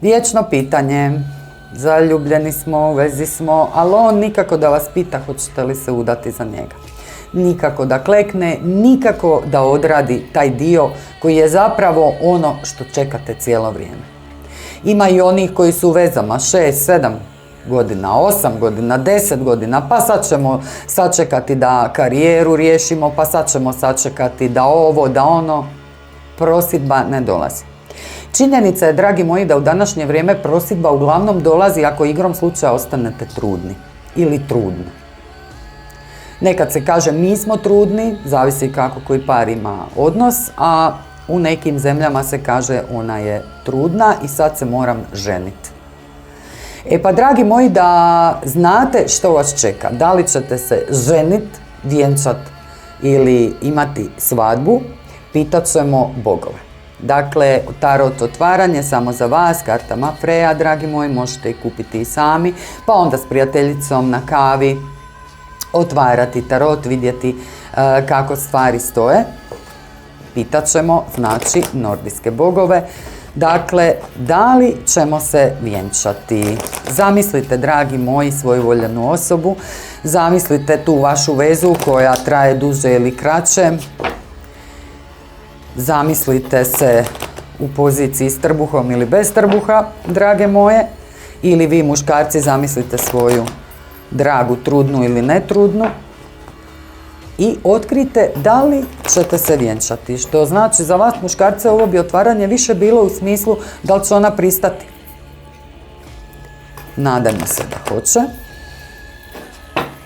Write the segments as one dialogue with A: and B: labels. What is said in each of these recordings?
A: Vječno pitanje, zaljubljeni smo, u vezi smo, ali on nikako da vas pita hoćete li se udati za njega. Nikako da klekne, nikako da odradi taj dio koji je zapravo ono što čekate cijelo vrijeme. Ima i onih koji su u vezama 6, 7 godina, 8 godina, 10 godina, pa sad ćemo sačekati da karijeru riješimo, pa sad ćemo sačekati da ovo, da ono. Prosidba ne dolazi. Činjenica je, dragi moji, da u današnje vrijeme prosidba uglavnom dolazi ako igrom slučaja ostanete trudni ili trudni. Nekad se kaže mi smo trudni, zavisi kako koji par ima odnos, a u nekim zemljama se kaže ona je trudna i sad se moram ženiti. E pa, dragi moji, da znate što vas čeka, da li ćete se ženiti, vjenčati ili imati svadbu, pitat ćemo bogove. Dakle, tarot otvaranje samo za vas, kartama Freja, dragi moji, možete ih kupiti i sami, pa onda s prijateljicom na kavi otvarati tarot, vidjeti kako stvari stoje. Pitat ćemo, znači, nordijske bogove. Dakle, da li ćemo se vjenčati? Zamislite, dragi moji, svoju voljenu osobu, zamislite tu vašu vezu koja traje duže ili kraće. Zamislite se u poziciji s trbuhom ili bez trbuha, drage moje, ili vi muškarci zamislite svoju dragu trudnu ili netrudnu i otkrite da li ćete se vjenčati. Što znači za vas muškarce ovo bi otvaranje više bilo u smislu da li će ona pristati. Nadajmo se da hoće.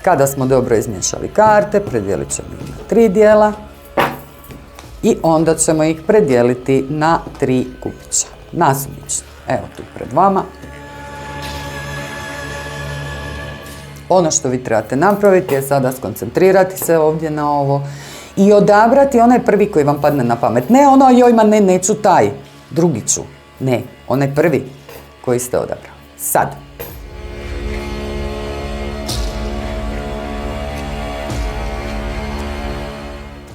A: Kada smo dobro izmiješali karte, predijelit ćemo ih na 3 dijela. I onda ćemo ih predijeliti na 3 kupića. Nasumično. Evo tu pred vama. Ono što vi trebate napraviti je sada skoncentrirati se ovdje na ovo i odabrati onaj prvi koji vam padne na pamet. Ne ono, joj ma ne, neću taj, drugi ću. Ne, onaj prvi koji ste odabrali. Sad.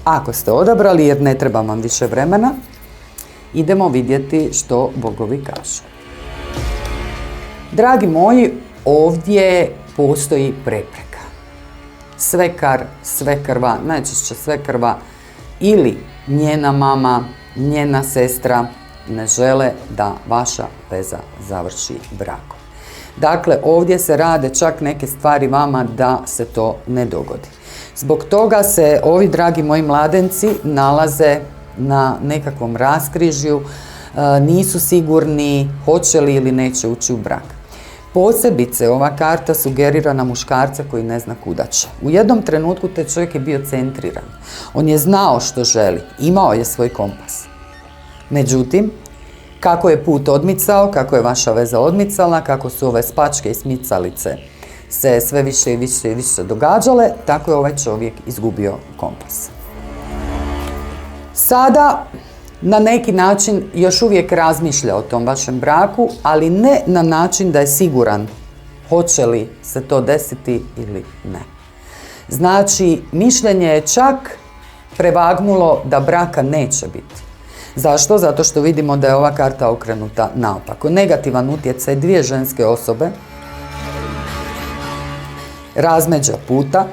A: Ako ste odabrali, jer ne treba vam više vremena, idemo vidjeti što bogovi kažu. Dragi moji, ovdje postoji prepreka. Svekar, svekrva, najčešće svekrva ili njena mama, njena sestra ne žele da vaša veza završi brakom. Dakle, ovdje se rade čak neke stvari vama da se to ne dogodi. Zbog toga se ovi, dragi moji mladenci, nalaze na nekakvom raskrižju, nisu sigurni hoće li ili neće ući u brak. Posebice ova karta sugerira na muškarca koji ne zna kuda će. U jednom trenutku taj čovjek je bio centriran. On je znao što želi, imao je svoj kompas. Međutim, kako je put odmicao, kako je vaša veza odmicala, kako su ove spačke i smicalice se sve više i više i više događale, tako je ovaj čovjek izgubio kompas. Sada na neki način još uvijek razmišlja o tom vašem braku, ali ne na način da je siguran hoće li se to desiti ili ne. Znači, mišljenje je čak prevagnulo da braka neće biti. Zašto? Zato što vidimo da je ova karta okrenuta naopako. Negativan utjecaj dvije ženske osobe, razmeđa puta,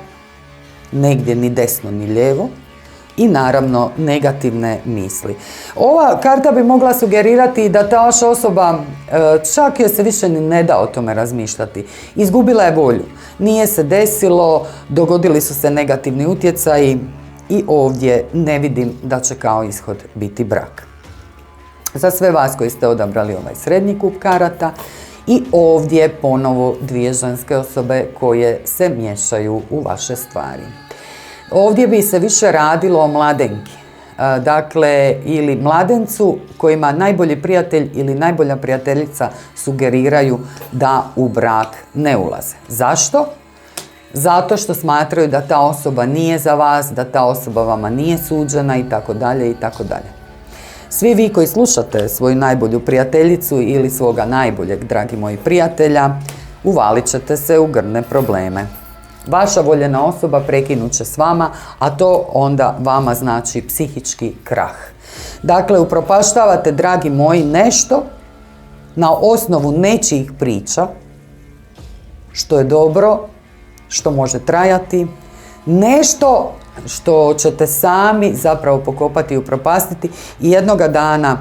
A: negdje ni desno ni lijevo i naravno negativne misli. Ova karta bi mogla sugerirati da ta vaša osoba čak joj se više ni ne da o tome razmišljati. Izgubila je volju. Nije se desilo, dogodili su se negativni utjecaji i ovdje ne vidim da će kao ishod biti brak. Za sve vas koji ste odabrali ovaj srednji kup karata, i ovdje ponovo dvije ženske osobe koje se miješaju u vaše stvari. Ovdje bi se više radilo o mladenki. Dakle, ili mladencu kojima najbolji prijatelj ili najbolja prijateljica sugeriraju da u brak ne ulaze. Zašto? Zato što smatraju da ta osoba nije za vas, da ta osoba vama nije suđena i tako dalje i tako dalje. Svi vi koji slušate svoju najbolju prijateljicu ili svoga najboljeg, dragi moji prijatelja, uvalit ćete se u grne probleme. Vaša voljena osoba prekinut će s vama, a to onda vama znači psihički krah. Dakle, upropaštavate, dragi moji, nešto na osnovu nečijih priča, što je dobro, što može trajati, nešto što ćete sami zapravo pokopati i upropastiti i jednoga dana.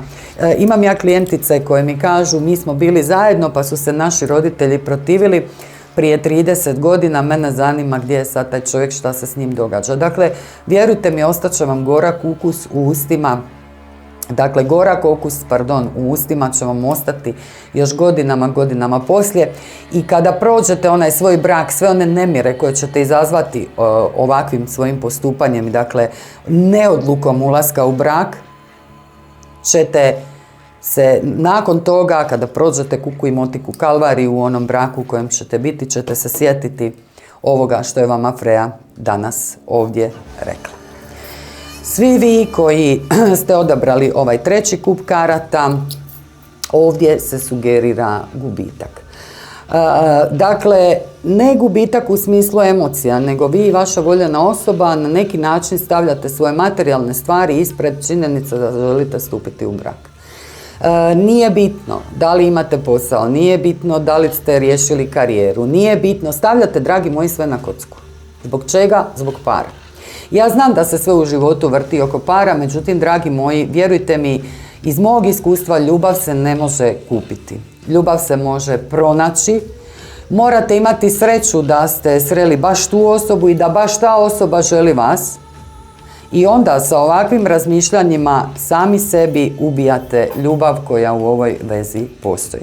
A: Imam ja klijentice koje mi kažu mi smo bili zajedno pa su se naši roditelji protivili prije 30 godina, mene zanima gdje je sad taj čovjek, šta se s njim događa. Dakle, vjerujte mi, ostaće vam gorak ukus u ustima. Dakle, gorak okus, u ustima će vam ostati još godinama poslije i kada prođete onaj svoj brak, sve one nemire koje ćete izazvati ovakvim svojim postupanjem, dakle, neodlukom ulaska u brak, ćete se nakon toga, kada prođete kuku i motiku kalvariju u onom braku u kojem ćete biti, ćete se sjetiti ovoga što je vama Freja danas ovdje rekla. Svi vi koji ste odabrali ovaj treći kup karata, ovdje se sugerira gubitak. Dakle, ne gubitak u smislu emocija, nego vi i vaša voljena osoba na neki način stavljate svoje materijalne stvari ispred činjenice da želite stupiti u brak. Nije bitno da li imate posao, nije bitno da li ste riješili karijeru, nije bitno, stavljate, dragi moji, sve na kocku. Zbog čega? Zbog para. Ja znam da se sve u životu vrti oko para, međutim, dragi moji, vjerujte mi, iz mog iskustva ljubav se ne može kupiti. Ljubav se može pronaći. Morate imati sreću da ste sreli baš tu osobu i da baš ta osoba želi vas. I onda sa ovakvim razmišljanjima sami sebi ubijate ljubav koja u ovoj vezi postoji.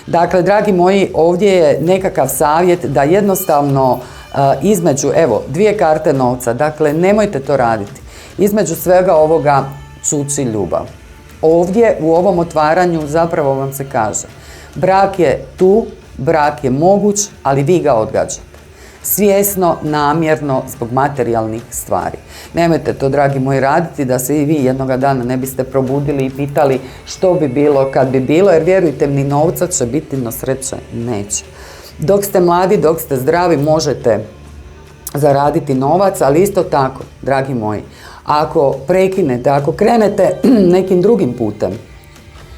A: Dakle, dragi moji, ovdje je nekakav savjet da jednostavno između, evo, 2 karte novca, dakle, nemojte to raditi. Između svega ovoga čuči ljubav. Ovdje u ovom otvaranju zapravo vam se kaže, brak je tu, brak je moguć, ali vi ga odgađate. Svjesno, namjerno, zbog materijalnih stvari. Nemojte to, dragi moji, raditi da se i vi jednoga dana ne biste probudili i pitali što bi bilo kad bi bilo, jer vjerujte mi, novca će biti, no sreće neće. Dok ste mladi, dok ste zdravi, možete zaraditi novac, ali isto tako, dragi moji, ako prekinete, ako krenete nekim drugim putem,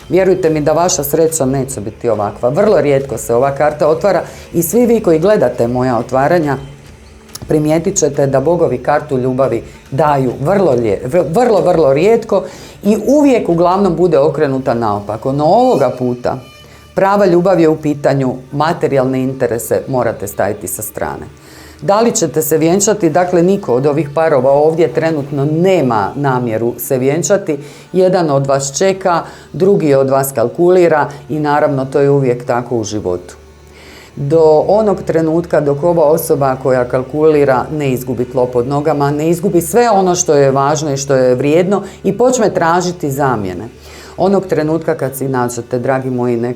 A: vjerujte mi da vaša sreća neće biti ovakva. Vrlo rijetko se ova karta otvara i svi vi koji gledate moja otvaranja primijetit ćete da bogovi kartu ljubavi daju vrlo rijetko i uvijek uglavnom bude okrenuta naopako. No ovoga puta prava ljubav je u pitanju, materijalne interese morate staviti sa strane. Da li ćete se vjenčati? Dakle, niko od ovih parova ovdje trenutno nema namjeru se vjenčati. Jedan od vas čeka, drugi od vas kalkulira i naravno to je uvijek tako u životu. Do onog trenutka dok ova osoba koja kalkulira ne izgubi tlo pod nogama, ne izgubi sve ono što je važno i što je vrijedno i počne tražiti zamjene. Onog trenutka kad si nađete, dragi moji,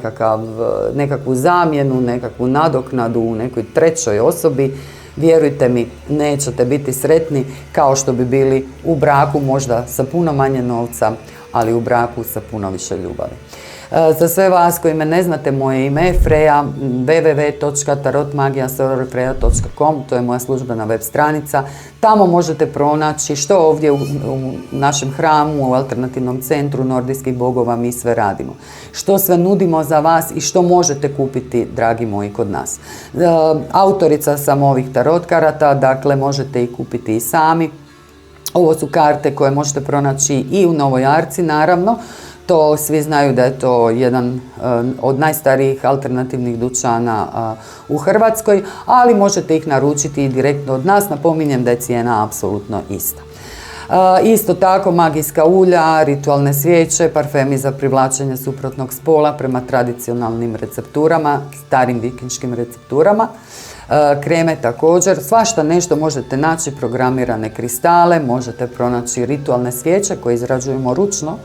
A: nekakvu zamjenu, nekakvu nadoknadu u nekoj trećoj osobi, vjerujte mi, nećete biti sretni kao što bi bili u braku, možda sa puno manje novca, ali u braku sa puno više ljubavi. Za sve vas koji me ne znate, moje ime je Freja, www.tarotmagijasororefreja.com, to je moja službena web stranica. Tamo možete pronaći što ovdje u našem hramu, u alternativnom centru nordijskih bogova mi sve radimo. Što sve nudimo za vas i što možete kupiti, dragi moji, kod nas. Autorica sam ovih tarot karata, dakle možete ih kupiti i sami. Ovo su karte koje možete pronaći i u Novoj Arci, naravno. To svi znaju da je to jedan od najstarijih alternativnih dućana u Hrvatskoj, ali možete ih naručiti i direktno od nas. Napominjem da je cijena apsolutno ista. Isto tako magijska ulja, ritualne svijeće, parfemi za privlačenje suprotnog spola prema tradicionalnim recepturama, starim vikinškim recepturama. Kreme također, svašta nešto možete naći, programirane kristale, možete pronaći ritualne svijeće koje izrađujemo ručno.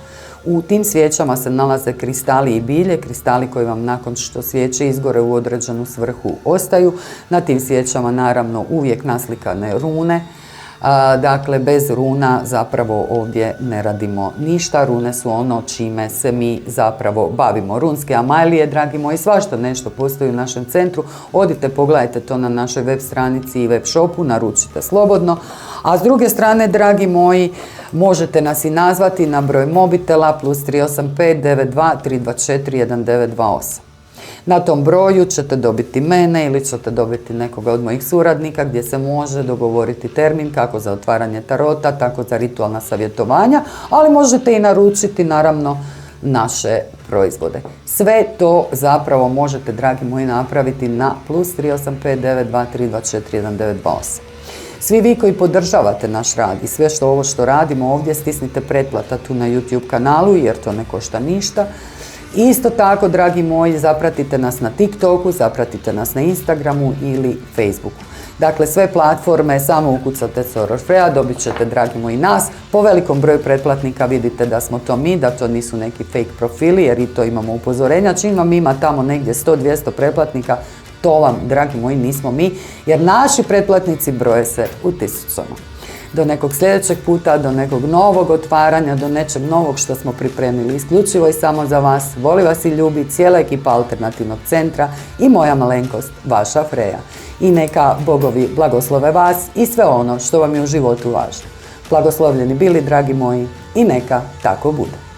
A: U tim svijećama se nalaze kristali i bilje, kristali koji vam nakon što svijeće izgore u određenu svrhu ostaju. Na tim svijećama naravno uvijek naslikane rune. Dakle, bez runa zapravo ovdje ne radimo ništa. Rune su ono čime se mi zapravo bavimo. Runske amajlije, dragi moji, svašta nešto postoji u našem centru. Odite, pogledajte to na našoj web stranici i web shopu, naručite slobodno. A s druge strane, dragi moji, možete nas i nazvati na broj mobitela +385 92 324 1928. Na tom broju ćete dobiti mene ili ćete dobiti nekoga od mojih suradnika gdje se može dogovoriti termin kako za otvaranje tarota, tako za ritualna savjetovanja, ali možete i naručiti naravno naše proizvode. Sve to zapravo možete, dragi moji, napraviti na +385 92 324 1928. Svi vi koji podržavate naš rad i sve ovo što radimo ovdje, stisnite pretplata tu na YouTube kanalu jer to ne košta ništa. Isto tako, dragi moji, zapratite nas na TikToku, zapratite nas na Instagramu ili Facebooku. Dakle, sve platforme, samo ukucate Soror Freja, dobit ćete, dragi moji, nas. Po velikom broju pretplatnika vidite da smo to mi, da to nisu neki fake profili, jer i to imamo upozorenja. Čim vam ima tamo negdje 100-200 pretplatnika, to vam, dragi moji, nismo mi, jer naši pretplatnici broje se u tisućama. Do nekog sljedećeg puta, do nekog novog otvaranja, do nečeg novog što smo pripremili isključivo i samo za vas. Voli vas i ljubi cijela ekipa Alternativnog centra i moja malenkost, vaša Freja. I neka bogovi blagoslove vas i sve ono što vam je u životu važno. Blagoslovljeni bili, dragi moji, i neka tako bude.